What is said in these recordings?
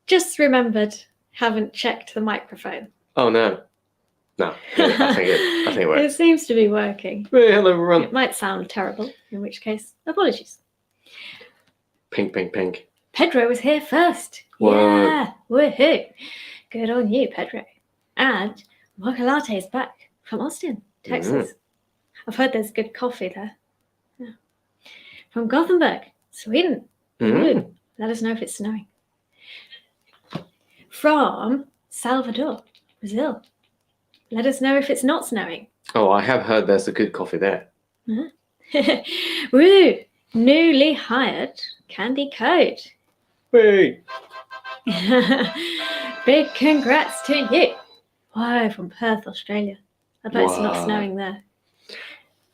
just remembered, haven't checked the microphone. Oh no. No, I think it works. It seems to be working. Hey, hello everyone. It might sound terrible, in which case, apologies. Pink. Pedro was here first. Whoa. Yeah, woohoo. Good on you, Pedro. And Mocha Latte is back from Austin, Texas. I've heard there's good coffee there. Yeah. From Gothenburg, Sweden. Ooh, let us know if it's snowing. From Salvador, Brazil. Let us know if it's not snowing. Oh, I have heard there's a good coffee there. Woo! Newly hired Candy Code. Hey. Big congrats to you. Whoa, from Perth, Australia. I bet it's not snowing there.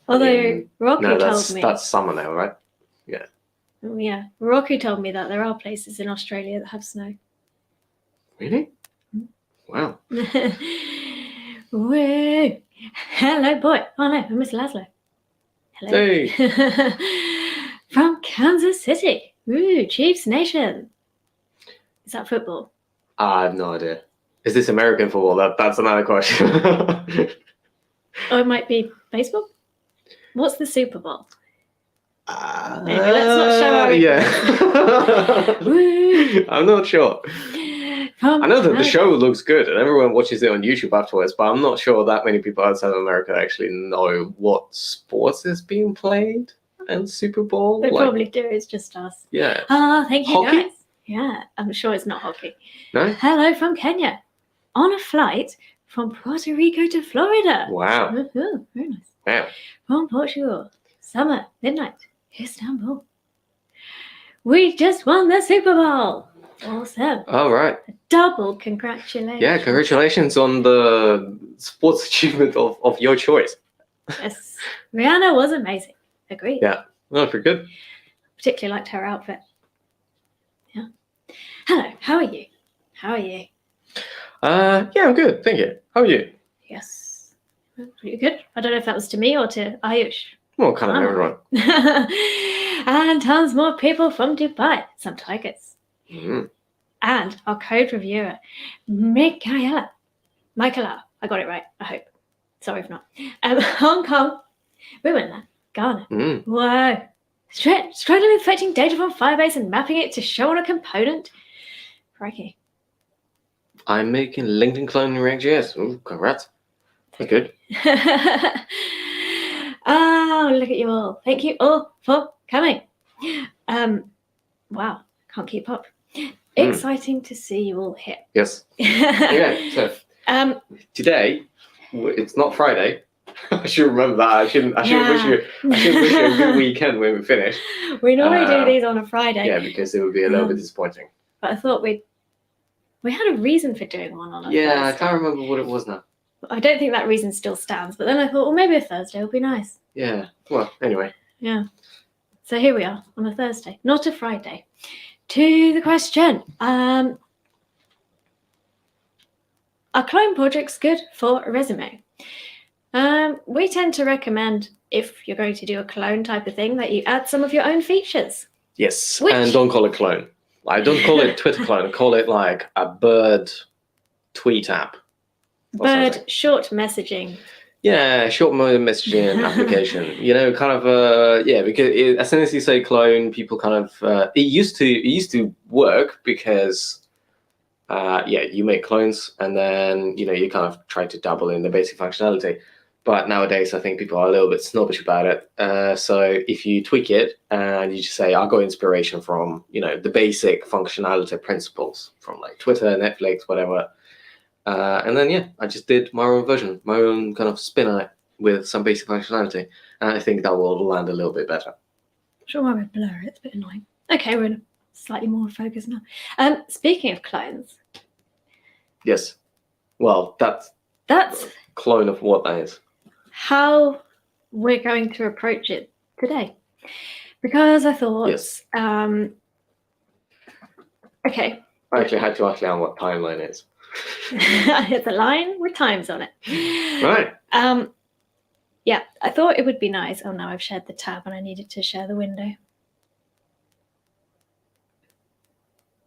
Although Rocky told me... that's summer now, right? Yeah. Yeah, Rocky told me that there are places in Australia that have snow. Really? Wow. Woo! Hello, boy. Oh no, I miss Laszlo. Hello. Hey. From Kansas City. Woo, Chiefs Nation. Is that football? I have no idea. Is this American football? That's another question. Oh, it might be baseball? What's the Super Bowl? Maybe let's not show our ignorance. Woo. I'm not sure. I know that the show looks good and everyone watches it on YouTube afterwards, but I'm not sure that many people outside of America actually know what sports is being played in Super Bowl. They probably do, it's just us. Yeah. Thank you Hockey? guys. Yeah, I'm sure it's not hockey. No? Hello from Kenya. On a flight from Puerto Rico to Florida. Wow. Woohoo, very nice. Wow. From Portugal, summer, midnight, Istanbul. We just won the Super Bowl. Awesome. All right. Double congratulations. Yeah, congratulations on the sports achievement of your choice. Yes. Rihanna was amazing. Agreed. Yeah. Well, pretty good. Particularly liked her outfit. Yeah. Hello, how are you? How are you? Yeah, I'm good. Thank you. How are you? Yes. Pretty good. I don't know if that was to me or to Ayush. Well, kind of everyone. And tons more people from Dubai. Some tigers. Mm. And our code reviewer, Michaela. I got it right, I hope. Sorry if not. Hong Kong. We went there. Ghana. Mm. Whoa. Struggling with fetching data from Firebase and mapping it to show on a component. Crikey. I'm making LinkedIn clone in React.js. Ooh, congrats. That's good. Oh, look at you all. Thank you all for coming. Wow, can't keep up. Exciting to see you all here. Yes. Okay, so today, it's not Friday. I should remember that. I shouldn't wish you a good weekend when we finish. We normally do these on a Friday. Yeah, because it would be a little bit disappointing. But I thought we had a reason for doing one on a Thursday. I can't remember what it was now. I don't think that reason still stands. But then I thought, well, maybe a Thursday would be nice. Yeah. Well, anyway. Yeah. So here we are on a Thursday, not a Friday. To the question. Are clone projects good for a resume? We tend to recommend, if you're going to do a clone type of thing, that you add some of your own features. Yes, and don't call it clone. I don't call it Twitter clone. Call it like a bird tweet app. Bird short messaging. Yeah, short messaging application. Kind of because as soon as you say clone, people kind of it used to work because you make clones and then you kind of try to double in the basic functionality. But nowadays, I think people are a little bit snobbish about it. So if you tweak it and you just say, "I got inspiration from the basic functionality principles from like Twitter, Netflix, whatever," and then I just did my own version, my own kind of spin on it with some basic functionality, and I think that will land a little bit better. I'm sure why we blur it. It's a bit annoying. Okay, we're in slightly more focus now. Speaking of clones. Yes. Well, that's clone of what that is. How we're going to approach it today, because I thought, yes. Okay. I actually had to ask Leon what timeline is. It's a line with times on it. Right. Yeah, I thought it would be nice. Oh no, I've shared the tab and I needed to share the window.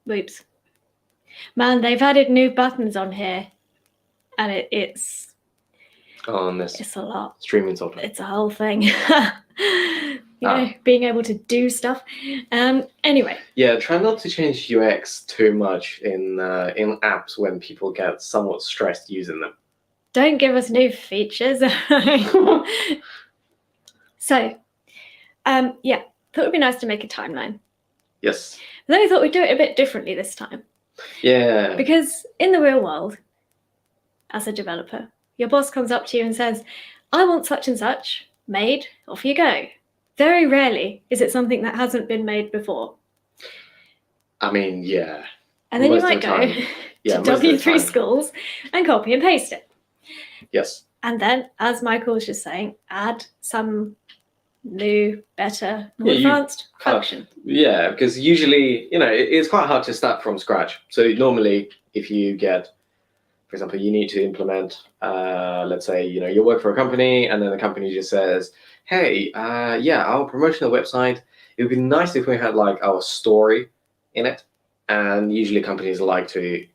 Whoops. Man, they've added new buttons on here, and it's On this it's a lot. streaming software. It's a whole thing. Being able to do stuff. Anyway. Yeah, try not to change UX too much in apps when people get somewhat stressed using them. Don't give us new features. So, thought it'd be nice to make a timeline. Yes. But then I thought we'd do it a bit differently this time. Yeah. Because in the real world, as a developer, your boss comes up to you and says, I want such and such made, off you go. Very rarely is it something that hasn't been made before. I mean, yeah. And then you might go to W3 Schools and copy and paste it. Yes. And then, as Michael was just saying, add some new, better, more advanced function. Yeah, because usually, it's quite hard to start from scratch. So normally, if you get, for example, you need to implement, let's say, you work for a company, and then the company just says, hey, our promotional website, it would be nice if we had like our story in it. And usually companies like to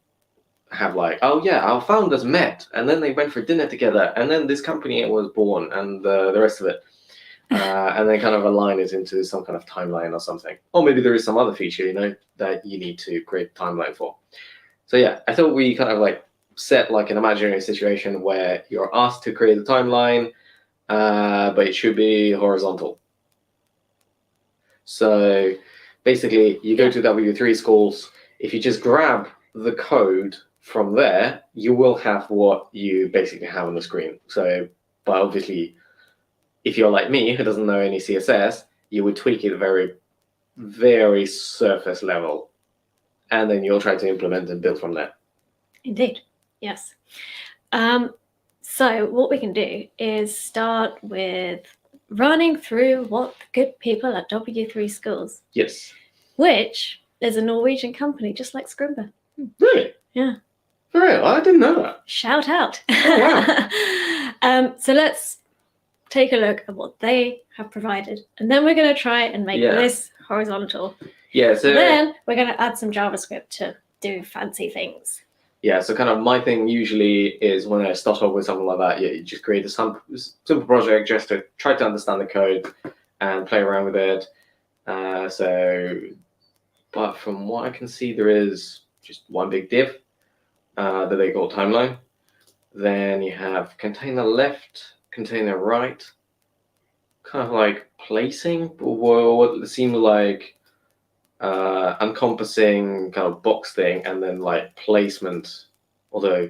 have like, oh yeah, our founders met, and then they went for dinner together, and then this company was born, and the rest of it. And then kind of align it into some kind of timeline or something. Or maybe there is some other feature, that you need to create a timeline for. So yeah, I thought we kind of like set like an imaginary situation where you're asked to create a timeline, but it should be horizontal. So basically, you go to W3 Schools. If you just grab the code from there, you will have what you basically have on the screen. So, but obviously, if you're like me, who doesn't know any CSS, you would tweak it very, very surface level. And then you'll try to implement and build from there. Indeed, yes. So what we can do is start with running through what the good people at W3 Schools. Yes. Which is a Norwegian company, just like Scrimba. Really? Yeah. For real? I didn't know that. Shout out. Oh, wow. So let's take a look at what they have provided. And then we're going to try and make this horizontal. Yeah. So then we're going to add some JavaScript to do fancy things. Yeah, so kind of my thing usually is when I start off with something like that, you just create a simple project just to try to understand the code and play around with it. But from what I can see, there is just one big div that they call timeline. Then you have container left, container right, kind of like placing, what seemed like encompassing kind of box thing, and then like placement. Although,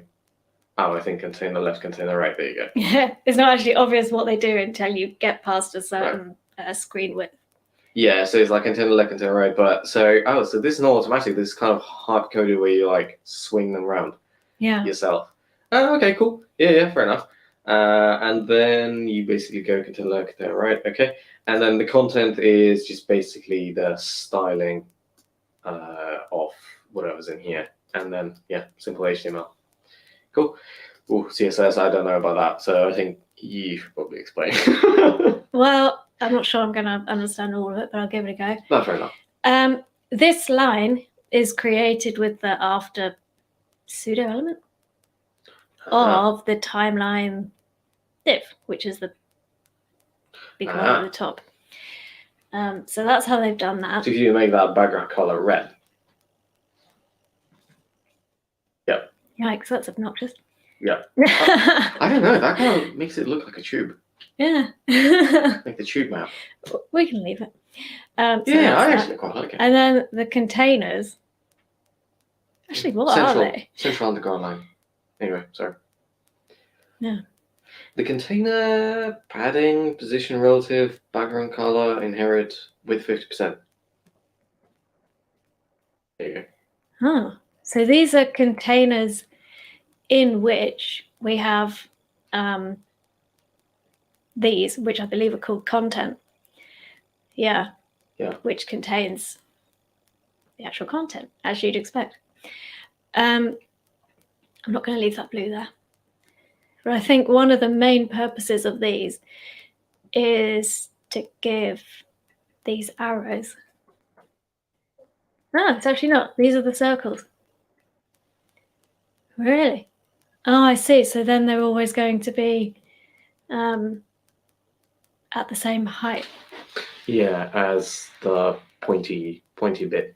I think container left, container right. There you go. Yeah, it's not actually obvious what they do until you get past a certain screen width. Yeah, so it's like container left, container right. But so this is not automatic. This is kind of hard coded where you like swing them around. Yeah. Yourself. Oh, okay, cool. Yeah, fair enough. And then you basically go container left, container right. Okay. And then the content is just basically the styling of whatever's in here. And then, simple HTML. Cool. Ooh, CSS, I don't know about that. So I think you should probably explain. Well, I'm not sure I'm going to understand all of it, but I'll give it a go. No, fair enough. This line is created with the after pseudo element of the timeline div, which is the big one at the top. So that's how they've done that. So if you make that background color red. Yep. Yikes, that's obnoxious. Yeah. I don't know. That kind of makes it look like a tube. Yeah. Like the tube map. We can leave it. I actually quite like it. And then the containers. Actually, what are they? Central underground line. Anyway, sorry. Yeah. The container, padding, position relative, background color, inherit, width 50%. There you go. Huh. So these are containers in which we have these, which I believe are called content. Yeah. Which contains the actual content, as you'd expect. I'm not going to leave that blue there. But I think one of the main purposes of these is to give these arrows. No, it's actually not. These are the circles. Really? Oh, I see. So then they're always going to be at the same height. Yeah, as the pointy bit.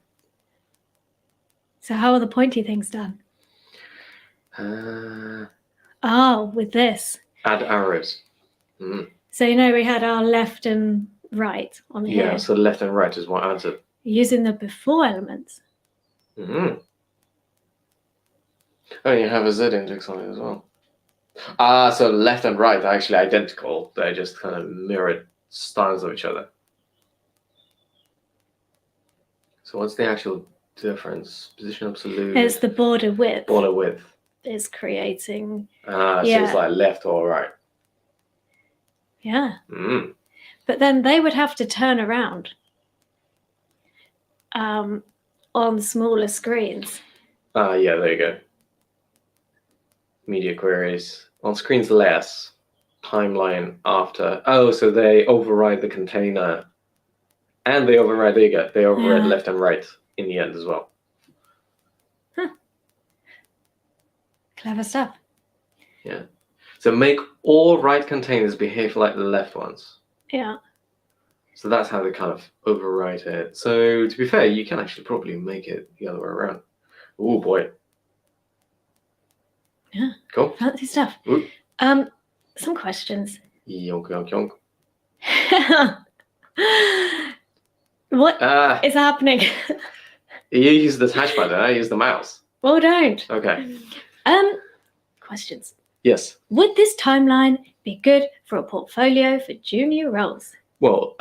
So how are the pointy things done? Oh, with this. Add arrows. Mm. So we had our left and right on here. Yeah, so left and right is what adds it. Using the before elements. Mm-hmm. Oh, you have a Z index on it as well. Ah, so left and right are actually identical. They're just kind of mirrored styles of each other. So what's the actual difference? Position absolute. It's the border width. Border width. Is creating. So it's like left or right. Yeah. Mm. But then they would have to turn around on smaller screens. Yeah, there you go. Media queries. On screens less. Timeline after. Oh, so they override the container. And they override, there you go. They override left and right in the end as well. Huh. Clever stuff. Yeah. So make all right containers behave like the left ones. Yeah. So that's how they kind of overwrite it. So to be fair, you can actually probably make it the other way around. Oh boy. Yeah. Cool. Fancy stuff. Ooh. Some questions. Yonk, yonk, yonk. What is happening? You use the touchpad, and I use the mouse. Well, don't. Okay. Questions. Yes. Would this timeline be good for a portfolio for junior roles? Well,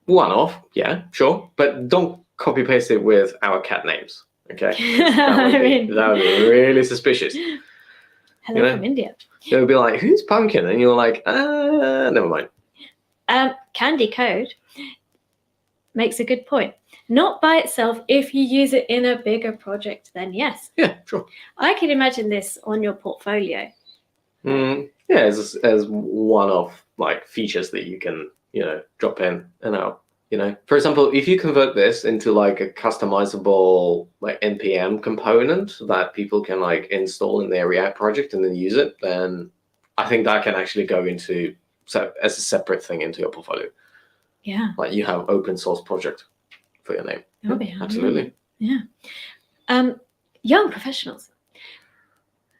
one-off, yeah, sure. But don't copy-paste it with our cat names, okay? That would be really suspicious. Hello from India. It would be like, who's Pumpkin? And you're like, never mind. Candy Code makes a good point. Not by itself. If you use it in a bigger project, then yes. Yeah, sure. I can imagine this on your portfolio. Yeah, as one of like features that you can, drop in and out. For example, if you convert this into like a customizable like npm component that people can like install in their React project and then use it, then I think that can actually go into as a separate thing into your portfolio. Yeah. Like you have open source project for your name. That would be absolutely. Yeah. Young professionals.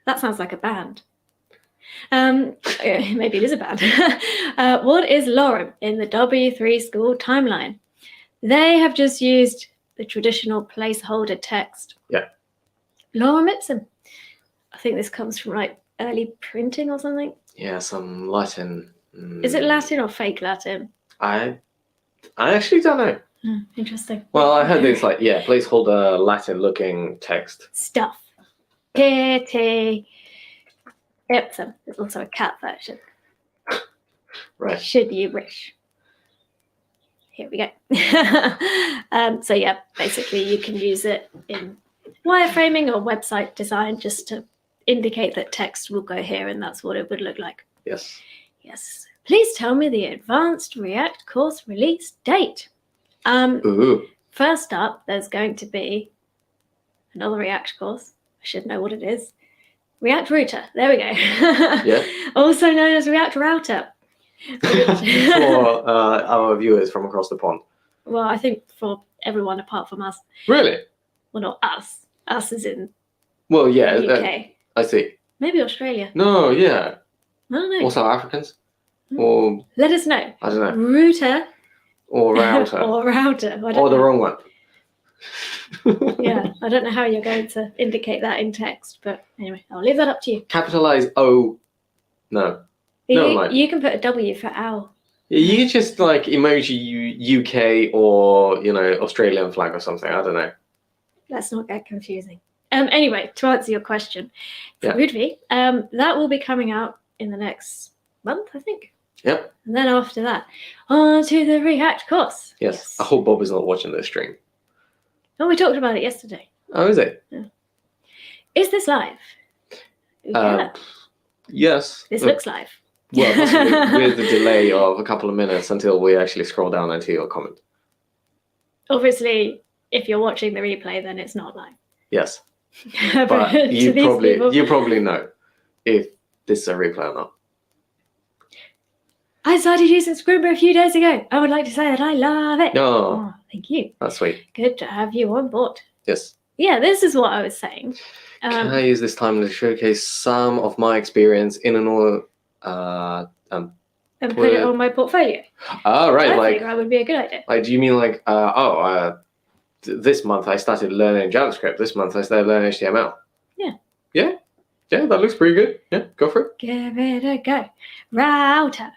That sounds like a band. Maybe it is a band. What is lorem in the W3 school timeline? They have just used the traditional placeholder text. Yeah. Lorem ipsum. I think this comes from like early printing or something. Yeah, some Latin. Is it Latin or fake Latin? I actually don't know. Interesting. Well, I heard it's like, placeholder Latin-looking text. Stuff. Kitty. Ipsum. There's also a cat version. Right. Should you wish. Here we go. So yeah, basically you can use it in wireframing or website design just to indicate that text will go here, and that's what it would look like. Yes. Yes. Please tell me the advanced React course release date. First up, there's going to be another React course. I should know what it is. React Router. There we go. Yeah. Also known as React Router. For our viewers from across the pond. Well, I think for everyone apart from us. Really? Well, not us. Us is in the UK. I see. Maybe Australia. No, yeah. I don't know. Or South Africans? Or let us know. I don't know. Router. Or router. Or router. Or the wrong one. Yeah, I don't know how you're going to indicate that in text, but anyway, I'll leave that up to you. Capitalize O. No. You can put a W for owl. You can just like emoji UK or Australian flag or something. I don't know. Let's not get confusing. Anyway, to answer your question, Yeah. Rudvi, that will be coming out in the next month, I think. Yep. And then after that, on to the React course. Yes. I hope Bob is not watching this stream. Oh, we talked about it yesterday. Oh, is it? Yeah. Is this live? Yes. This looks live. Well, possibly with the delay of a couple of minutes until we actually scroll down into your comment. Obviously, if you're watching the replay, then it's not live. Yes. But to these people. you probably know if this is a replay or not. I started using Scrimba a few days ago. I would like to say that I love it. Oh, Thank you. that's sweet. Good to have you on board. Yes. Yeah, this is what I was saying. Can I use this time to showcase some of my experience in an order? And put it on my portfolio. Oh, right. I think that would be a good idea. Like, do you mean like, this month I started learning JavaScript. This month I started learning HTML. Yeah. Yeah. Yeah, that looks pretty good. Yeah, go for it. Give it a go. Router.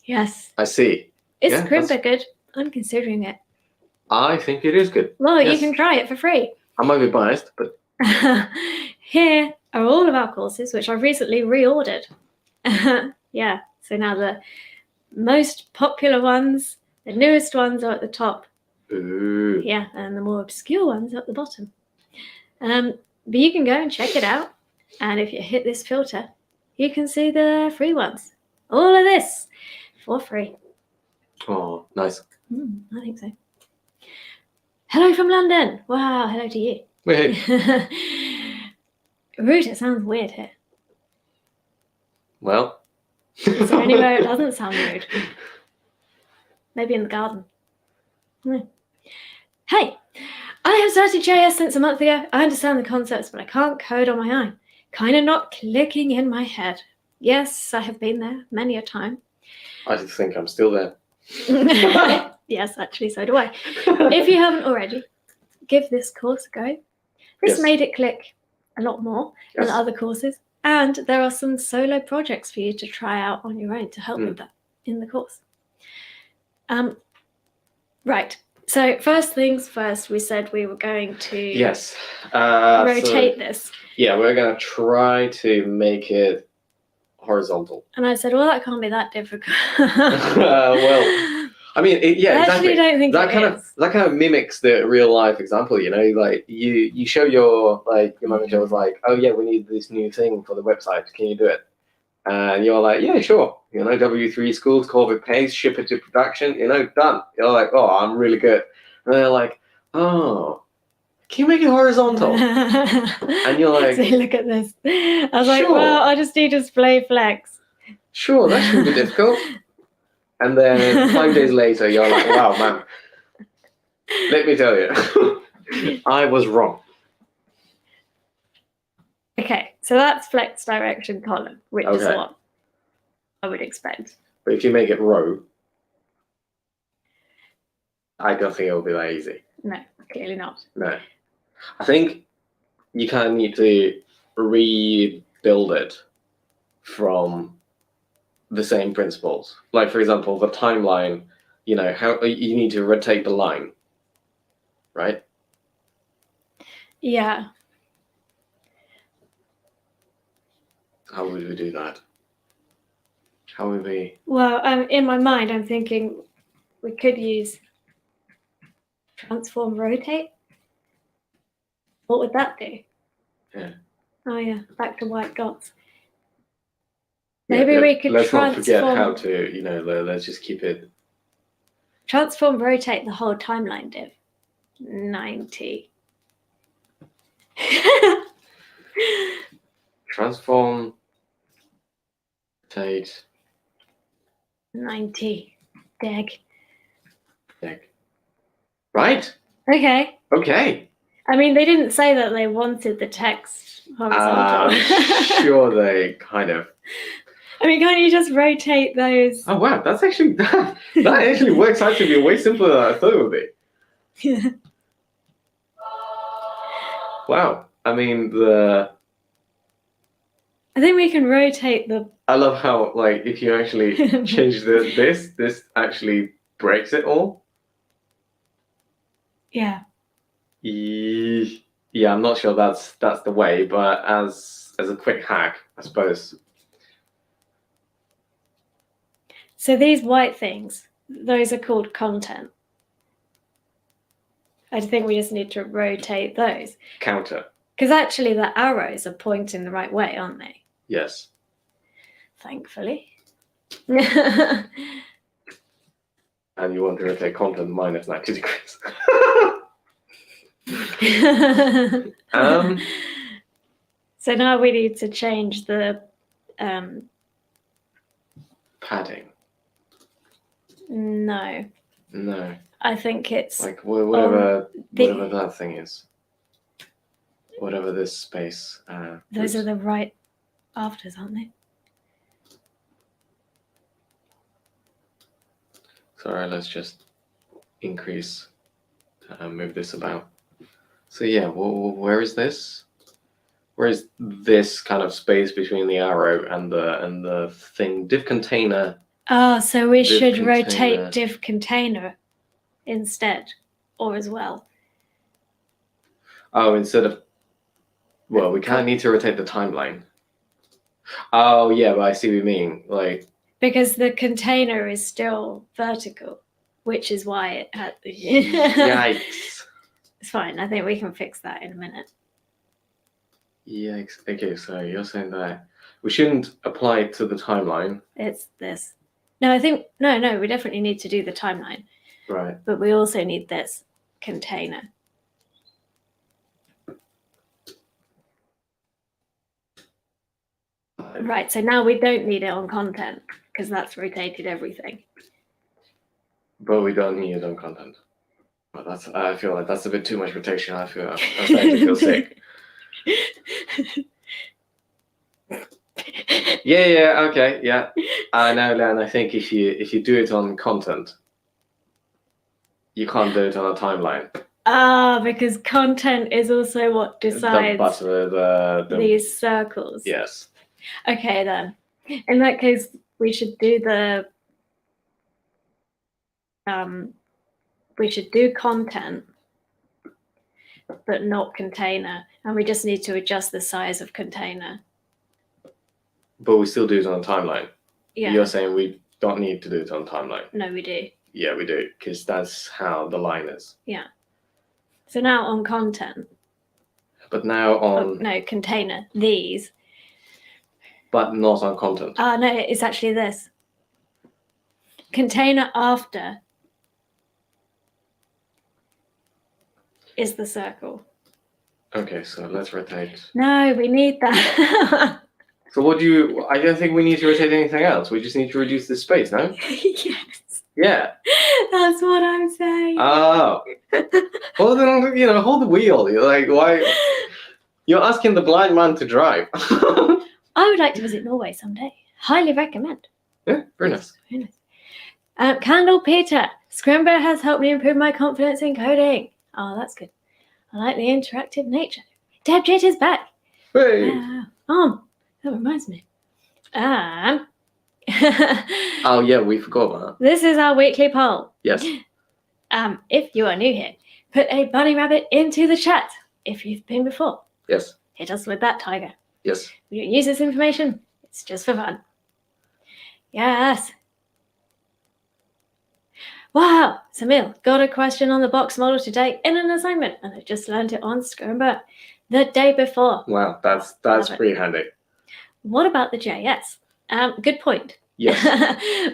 Yes. I see. Is Yeah, Scrimba good? I'm considering it. I think it is good. Well, Yes. you can try it for free. I might be biased, but Here are all of our courses, which I've recently reordered. Yeah, so now the most popular ones, the newest ones are at the top. ooh. Yeah, and the more obscure ones are at the bottom. But you can go and check it out. And if you hit this filter, you can see the free ones. All of this for free. Oh, nice. I think so. Hello from London. Wow, hello to you. Wait. Rude, it sounds weird here. Well. Is there anywhere it doesn't sound rude? Maybe in the garden. No. Hey, I have started JS since a month ago. I understand the concepts, but I can't code on my own. Kind of not clicking in my head. Yes, I have been there many a time. I think I'm still there. Yes, actually, so do I. If you haven't already, give this course a go. This Yes. made it click a lot more than other courses. And there are some solo projects for you to try out on your own to help with that in the course. Right. So first things first, we said we were going to rotate this. Yeah, we're going to try to make it horizontal. And I said, well, that can't be that difficult. Well, I mean, yeah, I exactly. actually don't think that kind of mimics the real life example, you know, like you show your manager was like, oh yeah, we need this new thing for the website. Can you do it? And you're like, yeah, sure. You know, W3 schools, copy paste, ship it to production. You know, done. You're like, oh, I'm really good. And they're like, oh, can you make it horizontal? And you're like, see, look at this. I was like, sure. well, I just need display flex. Sure, that shouldn't be difficult. And then 5 days later, you're like, wow, man. Let me tell you, I was wrong. Okay, so that's flex direction column, which is what I would expect. But if you make it row, I don't think it will be that easy. No, clearly not. No. I think you kind of need to rebuild it from the same principles. Like, for example, the timeline, you know, how you need to rotate the line, right? Yeah. How would we do that? How would we? Well, in my mind, I'm thinking we could use transform rotate. What would that do? Yeah. Oh yeah, back to white dots. Yeah, Maybe we could let's not forget transform. how to, you know, let's just keep it. Transform rotate the whole timeline div. 90. Transform rotate 90. Dig. Right? Okay. Okay. I mean, they didn't say that they wanted the text horizontal. Sure, they kind of. I mean, can't you just rotate those? Oh wow, that's actually that actually works out to be way simpler than I thought it would be. Yeah. Wow. I mean, I think we can rotate the. I love how, like, if you actually change this actually breaks it all. Yeah. Yeah, I'm not sure that's the way, but as a quick hack, I suppose. So these white things, those are called content. I think we just need to rotate those. Counter. Because actually the arrows are pointing the right way, aren't they? Yes. Thankfully. And you want to rotate content minus 90 degrees. So now we need to change the padding. No. No. I think it's like whatever that thing is. Whatever this space. Those are the right afters, aren't they? Sorry, let's just increase, move this about. So yeah, where is this? Where is this kind of space between the arrow and the thing? Div container. Oh, so we Div should container. rotate div container instead, or as well. Oh, instead of. Well, we kind of need to rotate the timeline. Oh yeah, but I see what you mean. Like. Because the container is still vertical, which is why it had. Yikes. It's fine. I think we can fix that in a minute. Yikes. Okay, so you're saying that we shouldn't apply it to the timeline. It's this. No, I think no. We definitely need to do the timeline. Right. But we also need this container. Right. So now we don't need it on content because that's rotated everything. But we don't need it on content. Well, I feel like that's a bit too much rotation. I'm starting to feel sick. Yeah, okay, yeah. I know, Len. I think if you do it on content, you can't do it on a timeline. Because content is also what decides these circles. Yes. Okay, then. In that case, we should do the we should do content, but not container, and we just need to adjust the size of container. But we still do it on a timeline. Yeah. You're saying we don't need to do it on timeline. No, we do. Yeah, we do, because that's how the line is. Yeah. So now on content. But now on. No, container. These. But not on content. No, it's actually this. Container after is the circle. Okay, so let's rotate. No, we need that. So I don't think we need to rotate anything else. We just need to reduce the space, no? Yes. Yeah. That's what I'm saying. Oh. Well, then, hold the wheel. You're like, why? You're asking the blind man to drive. I would like to visit Norway someday. Highly recommend. Yeah, very nice. Very nice. Candle Peter. Scrimba has helped me improve my confidence in coding. Oh, that's good. I like the interactive nature. DebJit is back. Hey. Oh, that reminds me. Oh, yeah, we forgot about that. This is our weekly poll. Yes. If you are new here, put a bunny rabbit into the chat. If you've been before. Yes. Hit us with that tiger. Yes. We don't use this information. It's just for fun. Yes. Wow, Samil, got a question on the box model today in an assignment, and I just learned it on Scrimba the day before. Wow, that's pretty handy. What about the JS? Good point. Yes.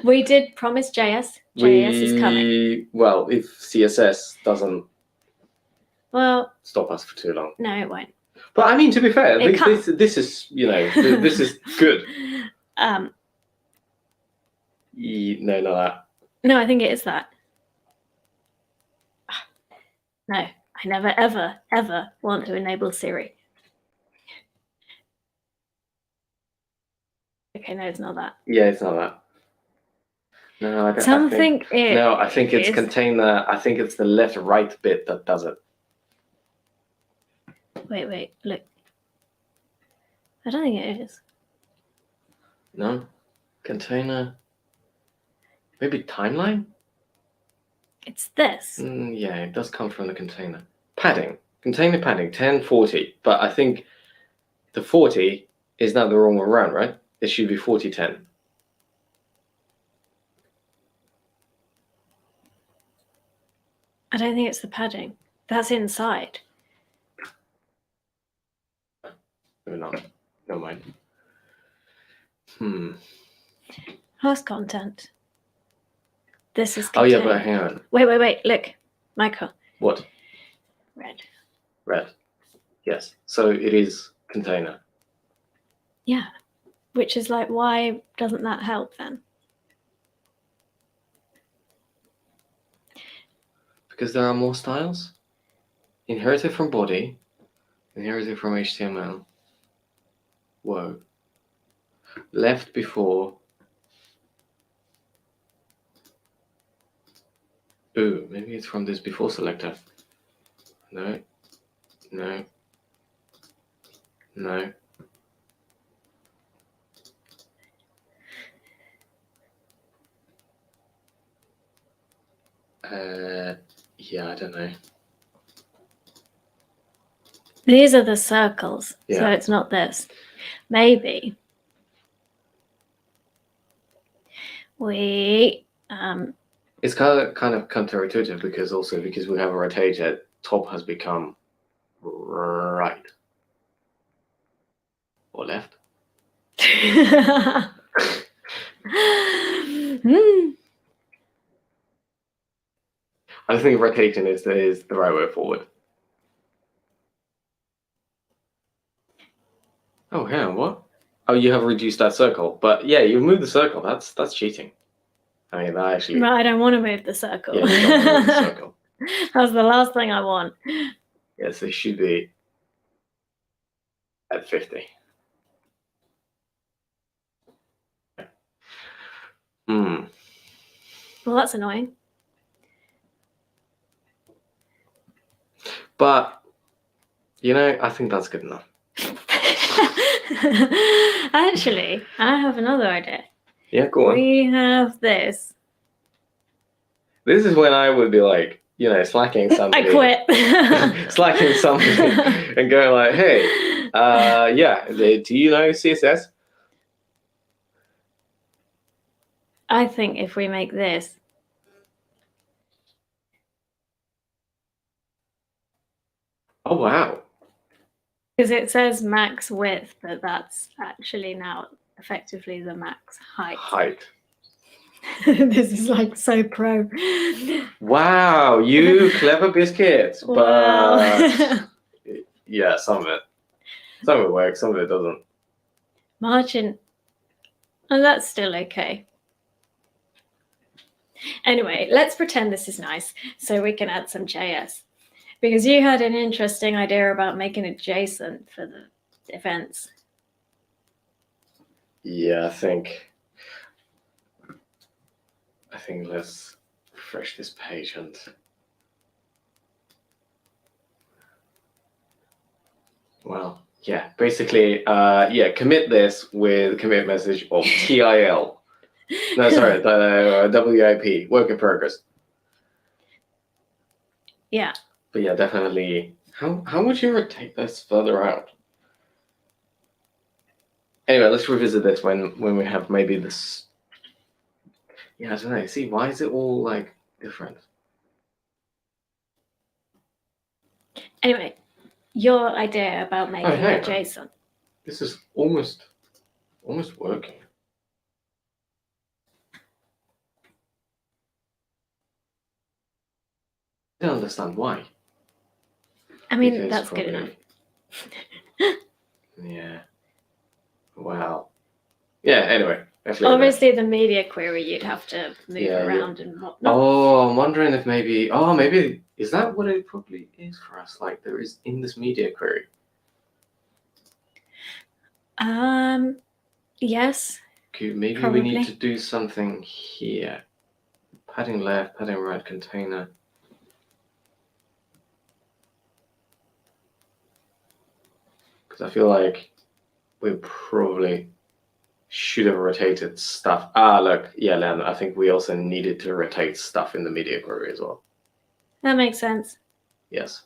We did promise JS. JS is coming. Well, if CSS doesn't stop us for too long. No, it won't. But I mean, to be fair, this is this is good. No, not that. No, I think it is that. No, I never, ever, ever want to enable Siri. Okay, no, it's not that. Yeah, it's not that. No, I don't. I think it's container. I think it's the left right bit that does it. Wait, look. I don't think it is. No, container. Maybe timeline? It's this. Yeah, it does come from the container. Padding. Container padding, 1040. But I think the 40 is now the wrong way around, right? It should be 4010. I don't think it's the padding. That's inside. Maybe not. Never mind. Host content. This is container. Oh, yeah, but hang on. Wait. Look, Michael. What? Red. red. Yes. So it is container. Yeah. Which is like, why doesn't that help then? Because there are more styles. Inherited from body. Inherited from HTML. Whoa. Left before. Ooh, maybe it's from this before selector. No. No. No. Yeah, I don't know. These are the circles, so Yeah. it's not this. Maybe we It's kind of counterintuitive because we have a rotated, top has become right or left. I don't think rotation is the right way forward. Oh, hang on, what? Oh, you have reduced that circle, but yeah, you moved the circle. That's cheating. I mean, that actually. Right, I don't want to move the circle. Yeah, you don't move the circle. That's the last thing I want. Yes, it should be at 50. Hmm. Well, that's annoying. But I think that's good enough. Actually, I have another idea. Yeah, go on. We have this. This is when I would be like, slacking somebody. I quit. Slacking somebody and going like, hey, yeah, do you know CSS? I think if we make this. Oh, wow. Because it says max width, but that's actually now effectively the max height. This is like so pro. Wow, you clever biscuits. Wow. But yeah, some of it works, some of it doesn't. Margin. Oh, that's still okay. Anyway, let's pretend this is nice so we can add some JS. Because you had an interesting idea about making it JSON for the events. Yeah, I think let's refresh this page and well, yeah, basically, commit this with commit message of TIL. No, sorry, WIP, work in progress. Yeah. But yeah, definitely. How would you rotate this further out? Anyway, let's revisit this when we have maybe this. Yeah, I don't know. See, why is it all like different? Anyway, your idea about making it JSON. This is almost working. I don't understand why. I mean, that's good enough. Yeah. Wow. Yeah, anyway. Obviously, the media query you'd have to move around and whatnot. Oh, I'm wondering if maybe is that what it probably is for us? Like there is in this media query. Yes. Okay, maybe probably. we need to do something here. Padding left, padding right, container. Because I feel like we probably should have rotated stuff. Look, yeah, Len, I think we also needed to rotate stuff in the media query as well. That makes sense. Yes.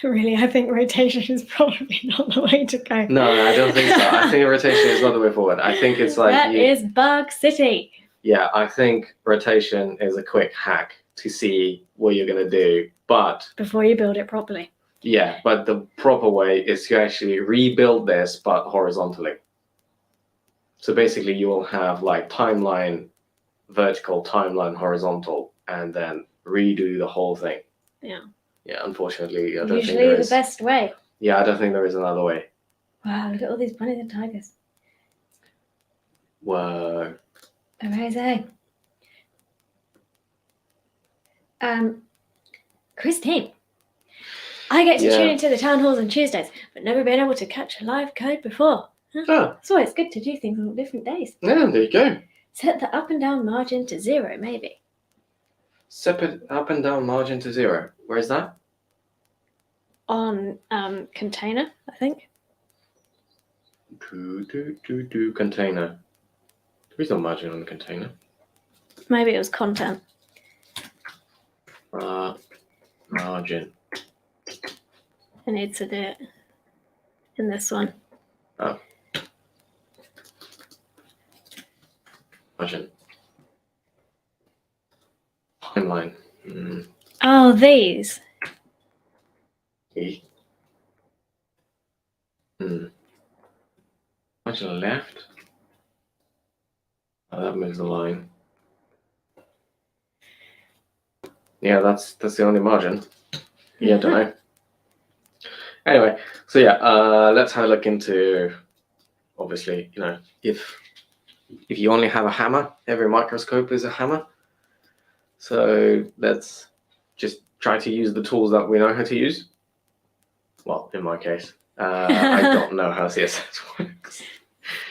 Really, I think rotation is probably not the way to go. No, I don't think so. I think rotation is not the way forward. I think it's like that is Bug City. Yeah, I think rotation is a quick hack to see what you're going to do, but before you build it properly. Yeah, but the proper way is to actually rebuild this, but horizontally. So basically, you will have like timeline vertical, timeline horizontal, and then redo the whole thing. Yeah. Yeah, unfortunately, I don't think Usually there the is. best way. Yeah, I don't think there is another way. Wow, look at all these bunnies and tigers. Whoa. Amazing. Christine, I get to tune into the town halls on Tuesdays, but never been able to catch a live code before. Ah, That's why it's good to do things on different days. yeah, there you go. Set the up and down margin to 0, maybe. Separate up and down margin to 0. Where is that? On container, I think. Container. There is no margin on the container. Maybe it was content. Margin. I need to do it in this one. Oh. Margin. Timeline. Oh, these. E. Margin left. Oh, that moves the line. Yeah, that's the only margin. Yeah, don't know. Anyway, so yeah, let's have a look into, obviously, if you only have a hammer, every microscope is a hammer. So let's just try to use the tools that we know how to use. Well, in my case, I don't know how CSS works.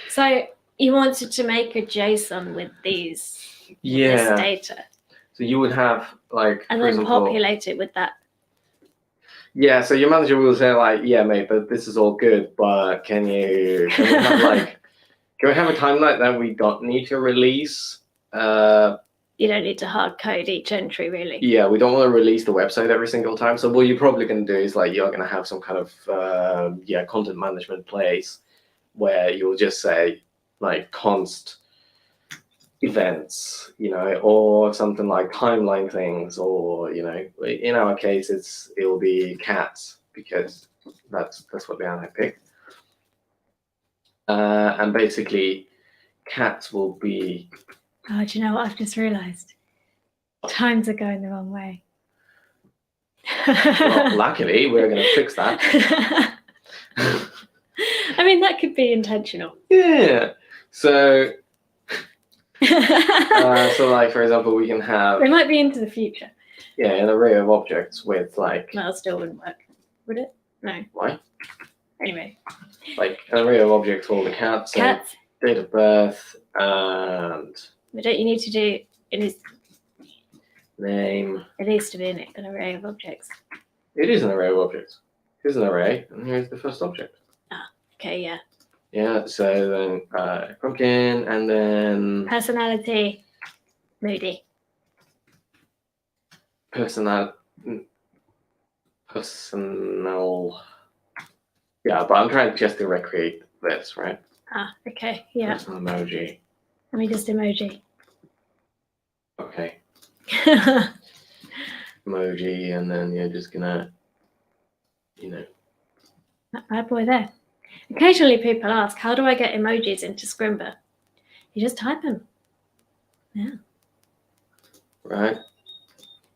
So you wanted to make a JSON with this data. So you would have and then example, populate it with that. Yeah, so your manager will say yeah, mate, but this is all good, but can we have can we have a timeline that we don't need to release? You don't need to hard code each entry, really. Yeah, we don't want to release the website every single time. So what you're probably going to do is you're going to have some kind of content management place where you'll just say const events, or something like timeline things, or in our case it'll be cats because that's what the analytic picked. And basically cats will be. Oh, do you know what I've just realised? Times are going the wrong way. Well, luckily we're going to fix that. I mean, that could be intentional. Yeah. So for example, we can have. They might be into the future. Yeah, an array of objects with No, it still wouldn't work, would it? No. Why? Anyway. An array of objects for the cats. Cats. Date of birth and. But don't you need to do it is Name. It needs to be an array of objects. It is an array of objects. Here's an array, and here's the first object. Okay, yeah. Yeah, so then pumpkin, and then personality, moody. Personal. Yeah, but I'm trying just to recreate this, right? Okay, yeah. Personal emoji. Let me just emoji. Okay. Emoji, and then you're just gonna, That bad boy there. Occasionally people ask, how do I get emojis into Scrimba? You just type them. Yeah. Right.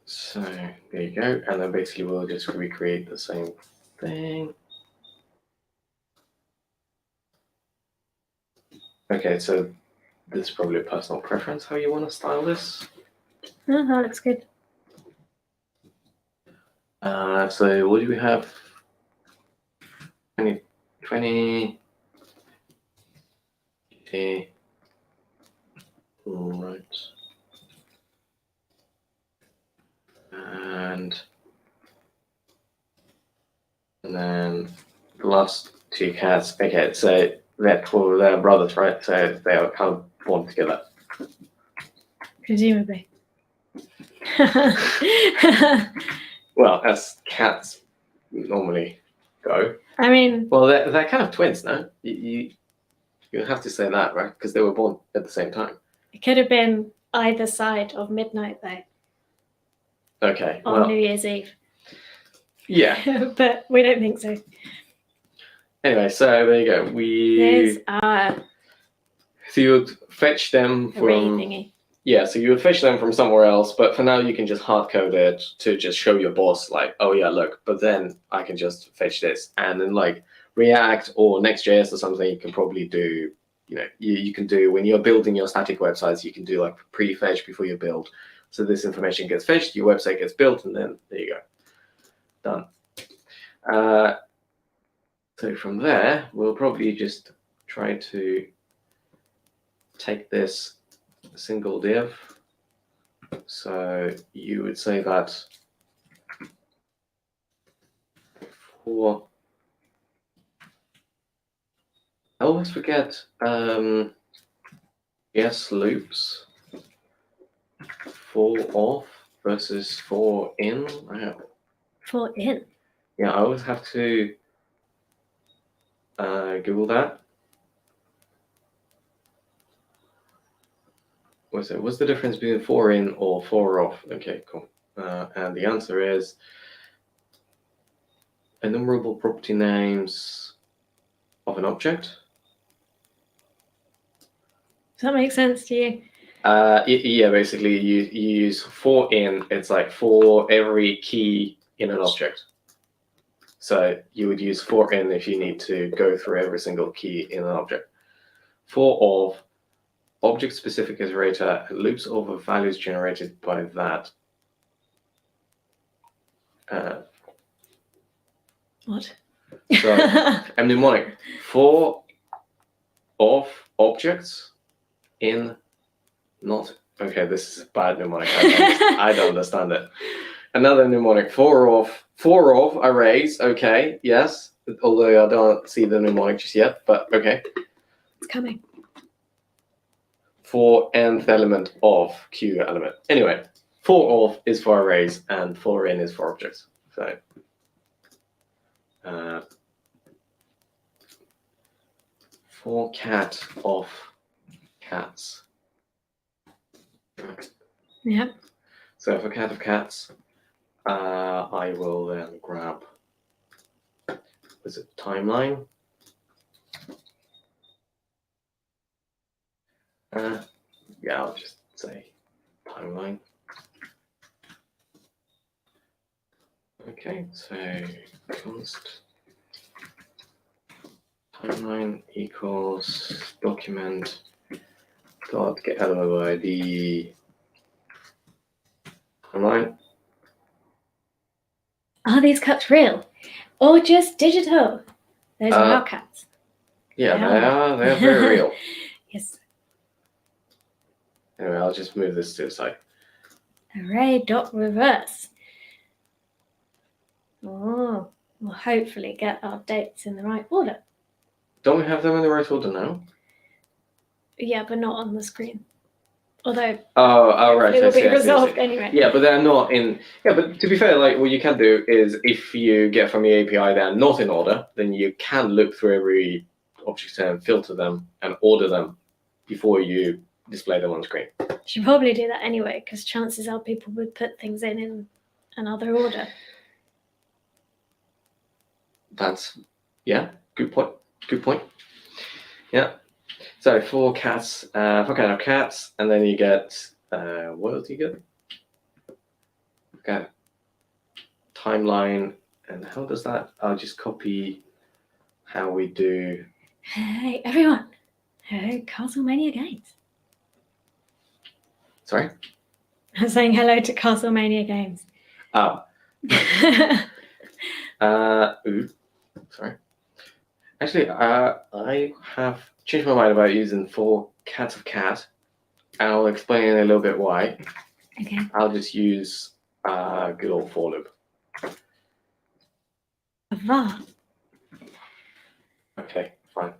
So there you go. And then basically we'll just recreate the same thing. Okay, so this is probably a personal preference how you want to style this. Oh, that looks good. So what do we have? 20. Okay. All right. And then the last two cats. Okay, so they're brothers, right? So they are kind of born together. Presumably. Well, as cats normally go. I mean, well, they're kind of twins, no? You have to say that, right? Because they were born at the same time. It could have been either side of midnight, though. Okay. On New Year's Eve. Yeah. But we don't think so. Anyway, so there you go. There's So you would fetch them from. thingy. Yeah, so you would fetch them from somewhere else, but for now you can just hard code it to just show your boss like, oh yeah, look, but then I can just fetch this. And then like React or Next.js or something, you can probably do, you can do when you're building your static websites, you can do like pre-fetch before you build. So this information gets fetched, your website gets built, and then there you go. Done. So from there, we'll probably just try to take this single div. So you would say that for, I always forget, yes, loops, for off versus for in. For in. Yeah, I always have to Google that. What's the difference between for in or for off? Okay, cool. And the answer is enumerable property names of an object. Does that make sense to you? Yeah, basically you use for in, it's like for every key in an object. So you would use for in if you need to go through every single key in an object. For of, object specific iterator loops over values generated by that. What? So a mnemonic for of objects in not, okay, this is a bad mnemonic. I don't understand it. Another mnemonic for of arrays. Okay, yes, although I don't see the mnemonic just yet, but okay. It's coming. For nth element of Q element. Anyway, for of is for arrays and for in is for objects. So for cat of cats. Yep. So for cat of cats, I will then grab, is it timeline? Yeah, I'll just say timeline. Okay, so const timeline equals document dot get element ID timeline. Are these cats real or just digital? Those are our cats. Yeah, they're very real. Yes. Anyway, I'll just move this to the side. Array.reverse. Oh, we'll hopefully get our dates in the right order. Don't we have them in the right order now? Yeah, but not on the screen. Although right. it will I see. be resolved anyway. Yeah, but they're not in. Yeah, but to be fair, like what you can do is if you get from the API they're not in order, then you can look through every object term, filter them, and order them before you display them on screen. Should probably do that anyway, because chances are people would put things in another order. That's good point. Good point. Yeah. So for cats, for cat of cats, and then you get what else do you get? Okay. Timeline, and how does that? I'll just copy how we do. Hey everyone! Hey, Castlemania Games. Sorry. I'm saying hello to Castlemania Games. Oh. Sorry. Actually, I have changed my mind about using for cat of cat, and I'll explain in a little bit why. Okay. I'll just use good old for loop. var. Okay, fine.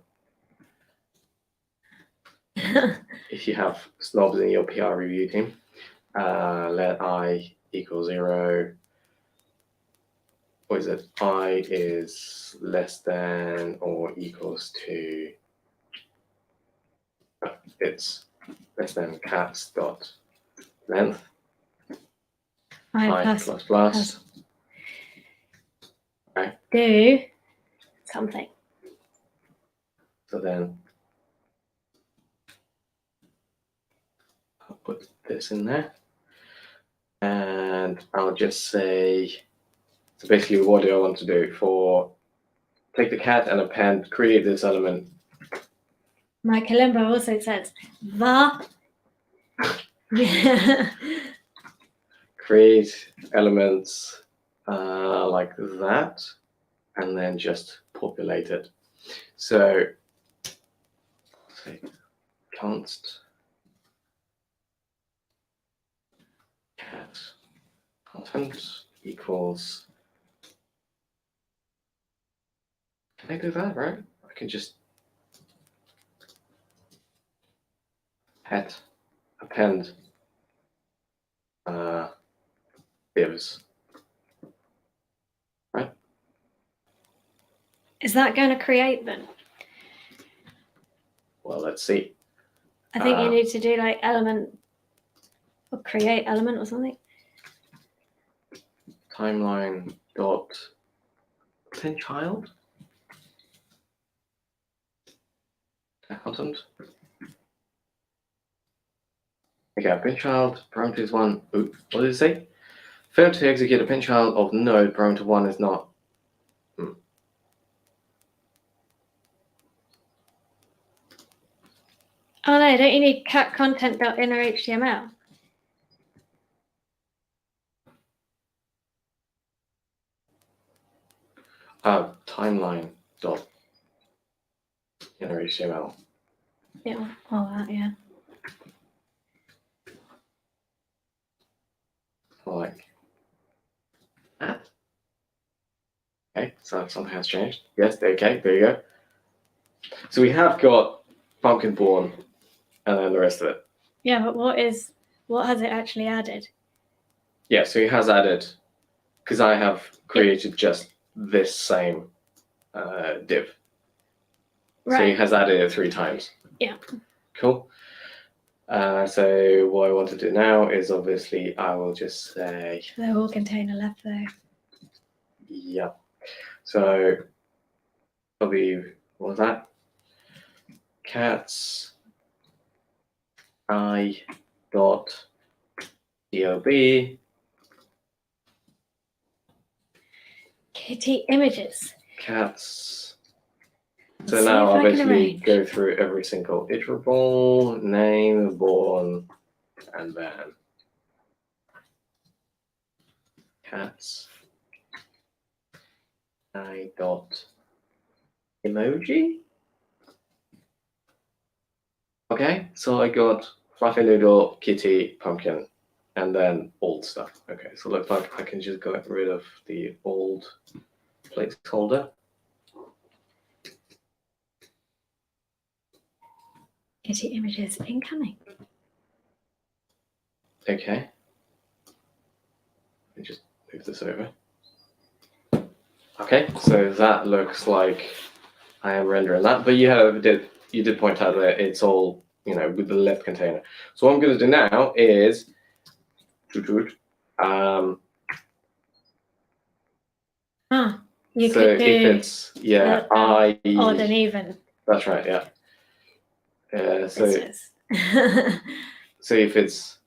If you have snobs in your PR review team, let I equal 0. What is it? I is less than or equals to. It's less than cats dot length. I plus. Right. Do something. So then I'll put this in there. And I'll just say, so basically what do I want to do for, take the cat and append, create this element. My Kalimba also says the. Create elements like that, and then just populate it. So say const cat content equals. Can I do that, right? I can just pet append divs. Right? Is that going to create them? Well, let's see. I think you need to do like element or create element or something. Timeline dot append child. Content. Okay, append child parameters 1. Ooh, what did it say? Failed to execute append child of node parameter 1 is not. Oh no, don't you need cat content.inner HTML? Timeline dot inner HTML. Yeah, all that, yeah. Like that. Okay, so something has changed. Yes, okay, there you go. So we have got pumpkin born and then the rest of it. Yeah, but what has it actually added? Yeah, so he has added, because I have created just this same div. Right. So he has added it 3 times. Yeah. Cool. So what I want to do now is obviously I will just say. They're all container left though. Yeah. So probably what was that? Cats I dot dob Kitty images. cats. Let's So see now if I'll I can basically arrange. go through every single iterable, name, born, and then cats I dot emoji. Okay, so I got fluffy noodle, kitty, pumpkin, and then old stuff. Okay, so looks like I can just get rid of the old placeholder. Kitty images incoming. Okay. Let me just move this over. Okay, so that looks like I am rendering that, but you did point out that it's all, with the left container. So what I'm going to do now is You so could do if it's odd and even. That's right, yeah. So if it's,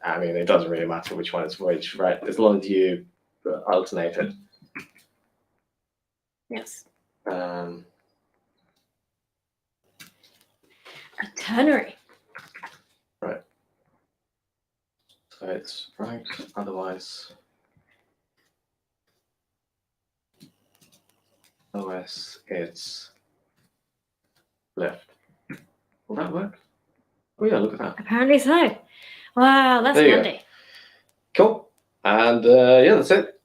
I mean, it doesn't really matter which one is which, right? As long as you alternate it. Yes. A ternary. Right. So it's right, otherwise it's left. Will that work? Oh yeah, look at that. Apparently so. Wow, that's There you handy. Cool. And yeah, that's it.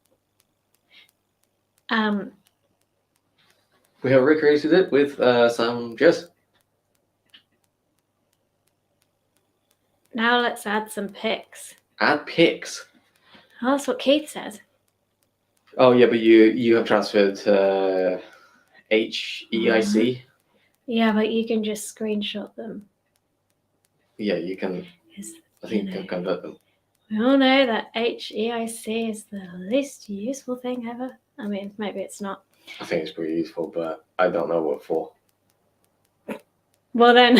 We have recreated it with some jazz. Now let's add some pics. Add pics. Oh, that's what Keith says. Oh yeah, but you have transferred HEIC. Yeah, but you can just screenshot them. Yeah, you can. I think you can convert them. We all know that HEIC is the least useful thing ever. I mean, maybe it's not. I think it's pretty useful, but I don't know what for. Well then,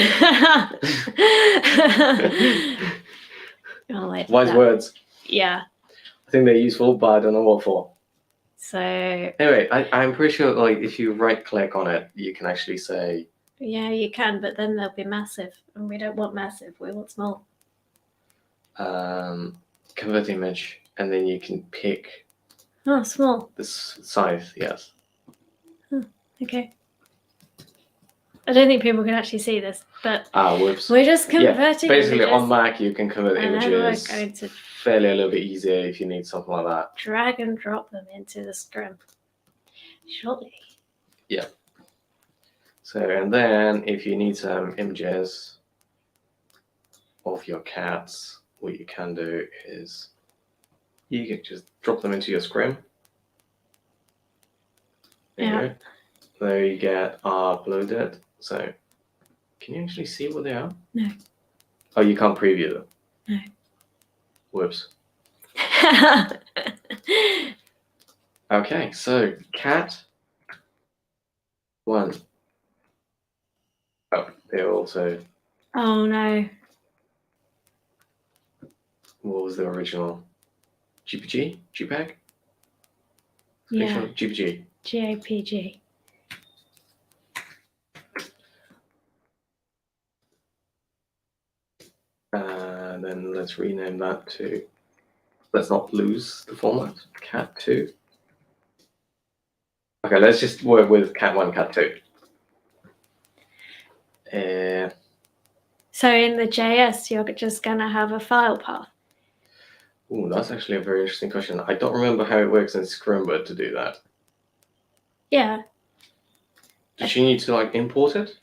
Oh, wait. Wise words. Yeah. I think they're useful, but I don't know what for. So Anyway, I'm pretty sure like if you right click on it, you can actually say yeah, you can, but then they'll be massive, and we don't want massive. We want small. convert image, and then you can pick Oh, small. the size. Yes. Okay. I don't think people can actually see this, but Whoops. we're just converting basically images. on Mac you can convert And then images we're going to fairly a little bit easier if you need something like that. drag and drop them into the Scrimba shortly. Yeah. So, and then if you need some images of your cats, what you can do is you can just drop them into your Scrim. There you go. There you get uploaded. So, can you actually see what they are? No. Oh, you can't preview them? No. Whoops. Okay, so cat 1. Oh, they're also. Oh no. What was the original? GPG? JPEG? Yeah. GPG. JPG. Then let's rename that to. Let's not lose the format. Cat 2. Okay, let's just work with cat 1, cat 2. So in the JS, you're just going to have a file path. Oh, that's actually a very interesting question. I don't remember how it works in Scrimba to do that. Yeah. Does she need to like import it?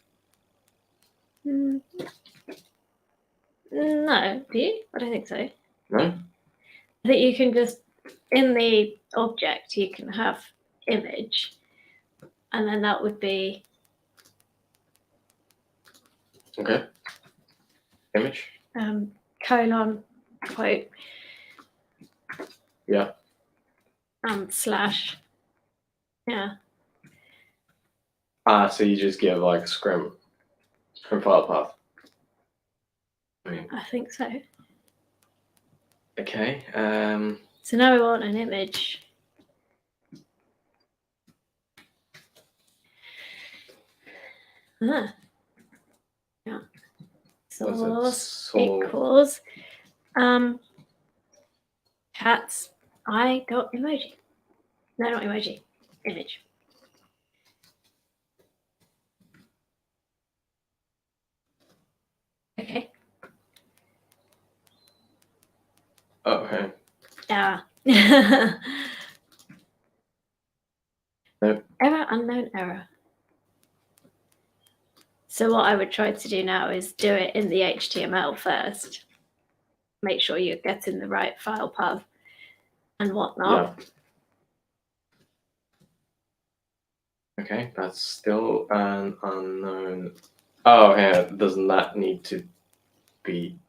No, do you? I don't think so. No? I think you can just, in the object, you can have image, and then that would be. Okay. Image? Colon, quote. Yeah. Slash. Yeah. So you just give like a Scrim file path. I think so. Okay. So now we want an image. Yeah. Source equals cats I got emoji. No, not emoji. Image. Okay. Okay. Yeah. Nope. Error, unknown error. So what I would try to do now is do it in the HTML first. Make sure you're getting the right file path and whatnot. Yeah. Okay, that's still an unknown. Oh, yeah, doesn't that need to be?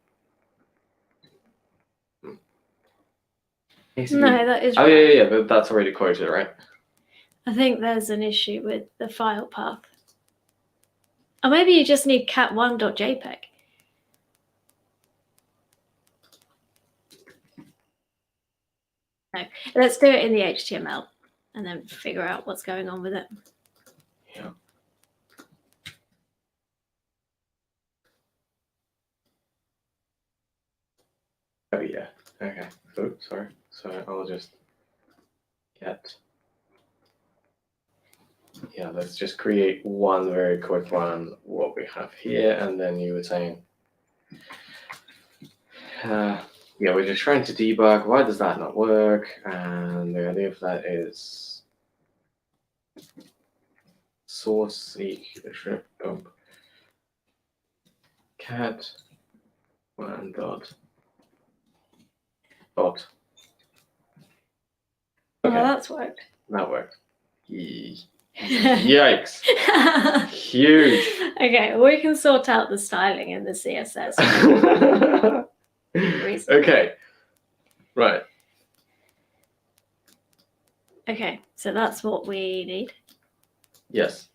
No, that is right. right. Yeah, but that's already quoted, right? I think there's an issue with the file path. Or maybe you just need cat1.jpg. No, let's do it in the HTML and then figure out what's going on with it. Yeah. Oh, yeah. Okay. Oh, sorry. So I'll just get. Yeah, let's just create one very quick one, what we have here, and then you were saying, yeah, we're just trying to debug, why does that not work? And the idea of that is source equal cat one dot. Okay. Well, that's worked. That worked. Yikes. Huge. Okay, we can sort out the styling in the CSS. Okay. Right. Okay, so that's what we need. Yes.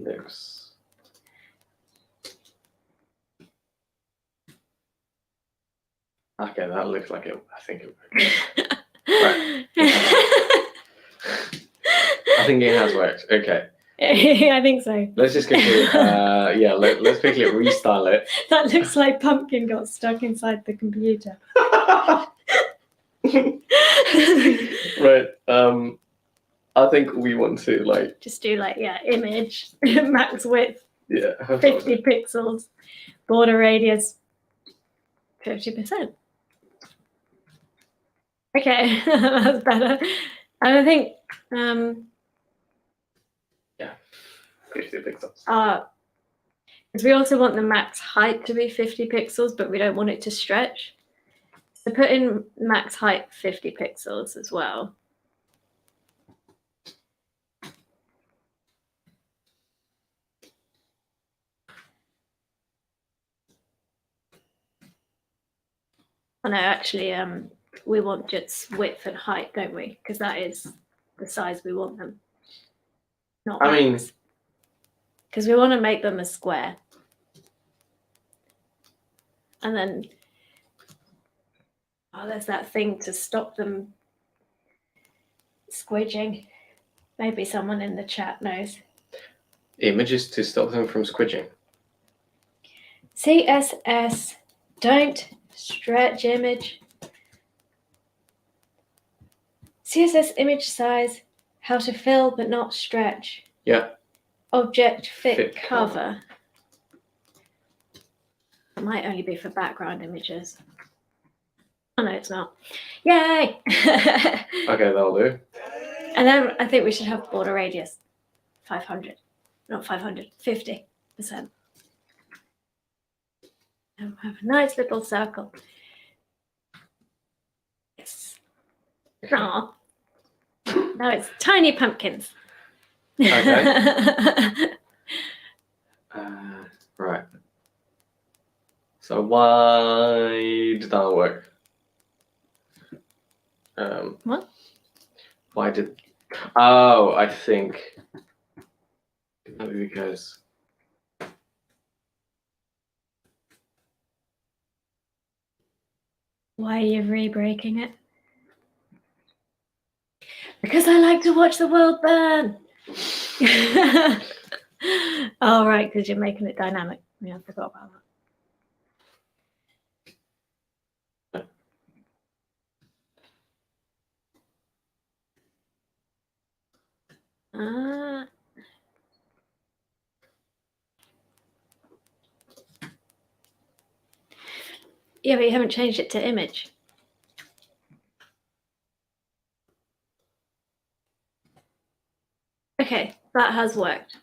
looks. Okay, that looks like it. I think it works. Right. I think it has worked. Okay. I think so. Let's just quickly, let's quickly restyle it. That looks like pumpkin got stuck inside the computer. Right. I think we want to like just do like image max width 50 pixels, border radius 50%. Okay, that's better. And I think 50 pixels. Because we also want the max height to be 50 pixels, but we don't want it to stretch. So put in max height 50 pixels as well. Oh no, actually, we want just width and height, don't we? Because that is the size we want them. Not max. Because we want to make them a square. And then, there's that thing to stop them squidging. Maybe someone in the chat knows. Images to stop them from squidging. CSS, don't stretch image. CSS image size, how to fill but not stretch. Yeah. Object fit cover. It might only be for background images. Oh no, it's not. Yay! Okay, that'll do. And then I think we should have border radius 500, not 500, 50%. And we'll have a nice little circle. Yes. Aww. Now it's tiny pumpkins. Okay. Right. So why did that work? What? Why did? Oh, I think maybe because. Why are you re-breaking it? Because I like to watch the world burn. Oh, right, because you're making it dynamic. Yeah, I forgot about that. Yeah, but you haven't changed it to image. Okay, that has worked.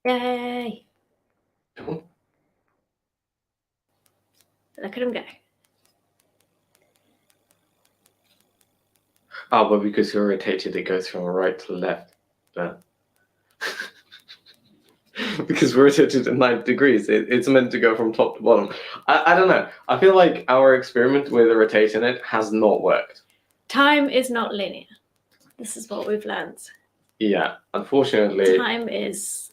Yay. Oh. Look at him go. Oh, but because you're rotated, it goes from right to left. But because we're rotated at 90 degrees, it's meant to go from top to bottom. I don't know. I feel like our experiment with rotating it has not worked. Time is not linear. This is what we've learned. Yeah, unfortunately. Time is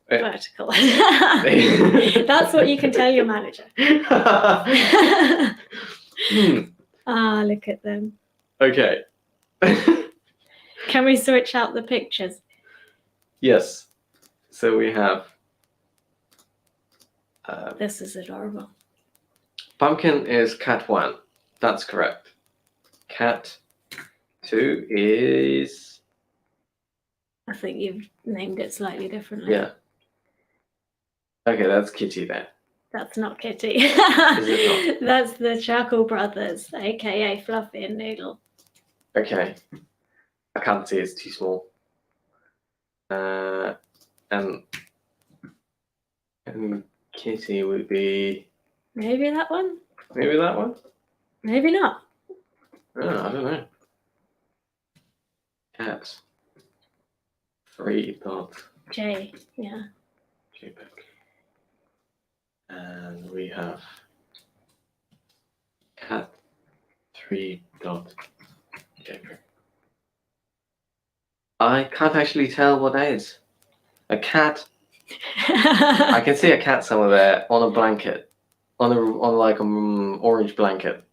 vertical. That's what you can tell your manager. Look at them. Okay. Can we switch out the pictures? Yes. So we have. This is adorable. Pumpkin is cat 1. That's correct. Cat 2 is. I think you've named it slightly differently. Yeah. Okay, that's Kitty then. That's not Kitty. Is it not? That's the Chuckle Brothers, aka Fluffy and Noodle. Okay. I can't see, it's too small. And Kitty would be. Maybe that one? Maybe that one? Maybe not. Oh, I don't know. Cat. 3 dot. J, yeah. JPEG. And we have cat 3 dot JPEG. I can't actually tell what that is. A cat. I can see a cat somewhere there on a blanket, on like an orange blanket.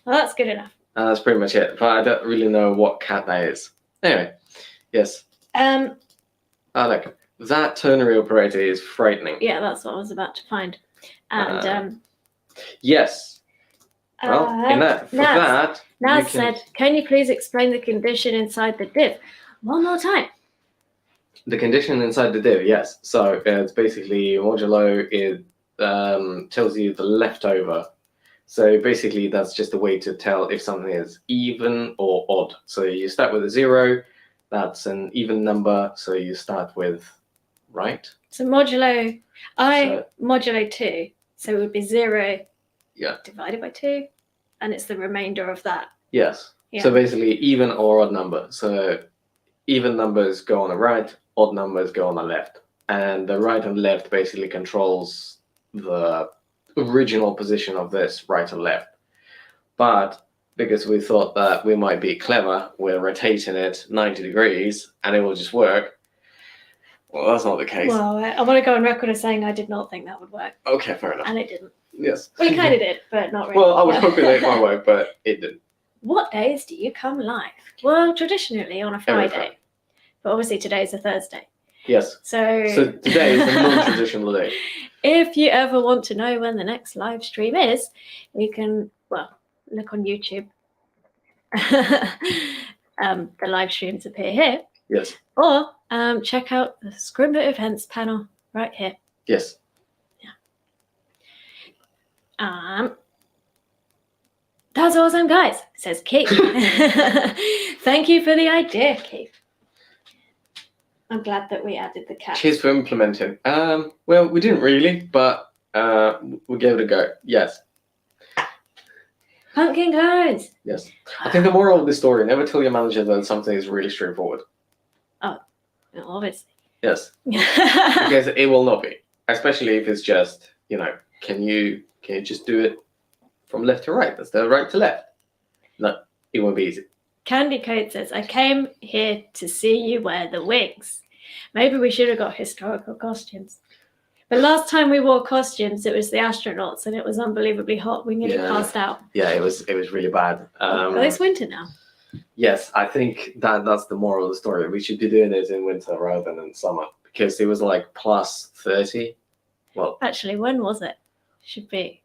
Well, that's good enough. That's pretty much it. But I don't really know what cat that is. Anyway, yes. Look, that ternary operator is frightening. Yeah, that's what I was about to find. And yes. Well, Naz said, "Can you please explain the condition inside the div one more time?" The condition inside the div, yes. So it's basically modulo. It tells you the leftover. So basically, that's just a way to tell if something is even or odd. So you start with a 0. That's an even number. So you start with right. So modulo, modulo 2. So it would be 0 divided by 2, and it's the remainder of that. Yes. Yeah. So basically, even or odd number. So even numbers go on the right, odd numbers go on the left. And the right and left basically controls the original position of this right and left. But because we thought that we might be clever, we're rotating it 90 degrees and it will just work. Well, that's not the case. Well, I want to go on record as saying I did not think that would work. Okay, fair enough. And it didn't. Yes. Well, it kind of did, but not really. Well, I was hoping that it might work, but it didn't. What days do you come live? Well, traditionally on a Friday. But obviously today's a Thursday. Yes. So today is a non-traditional day. If you ever want to know when the next live stream is, you can, look on YouTube. The live streams appear here. Yes. Or check out the Scrimba events panel right here. Yes. Yeah. That's awesome, guys, says Keith. Thank you for the idea, Keith. I'm glad that we added the cat. Cheers for implementing. Well, we didn't really, but we gave it a go. Yes. Pumpkin cones. Yes. I think the moral of the story: never tell your manager that something is really straightforward. Oh, obviously. Yes. Because it will not be, especially if it's just can you just do it from left to right instead of right to left? No, it won't be easy. Candy Coat says, "I came here to see you wear the wigs. Maybe we should have got historical costumes. But last time we wore costumes, it was the astronauts, and it was unbelievably hot. We nearly passed out." Yeah, it was really bad. Well, it's winter now. Yes, I think that's the moral of the story. We should be doing it in winter rather than in summer because it was like plus 30. Well, actually, when was it? Should be.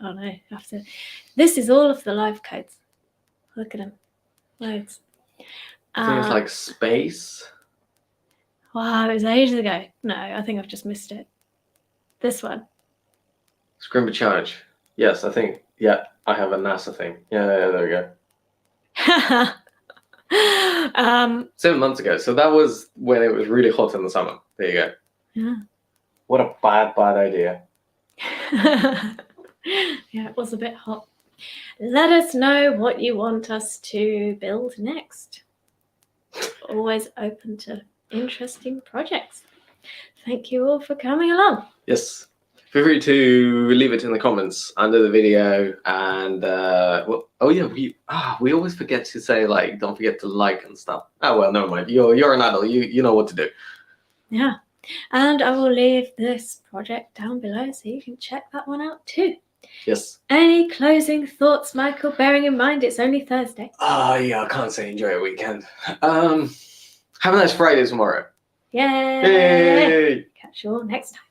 Oh no, after. This is all of the live codes. Look at them. Loads. I think it's like space. Wow, it was ages ago. No, I think I've just missed it. This one. Scrimba charge. Yes, I think. Yeah, I have a NASA thing. Yeah, there we go. 7 months ago. So that was when it was really hot in the summer. There you go. Yeah. What a bad idea. Yeah, it was a bit hot. Let us know what you want us to build next. Always open to interesting projects. Thank you all for coming along. Yes. Feel free to leave it in the comments under the video. And we always forget to say don't forget to like and stuff. Oh well, never mind. You're an adult. You know what to do. Yeah. And I will leave this project down below so you can check that one out too. Yes. Any closing thoughts, Michael? Bearing in mind it's only Thursday. Yeah, I can't say enjoy a weekend. Have a nice Friday tomorrow. Yay! Yay! Catch you all next time.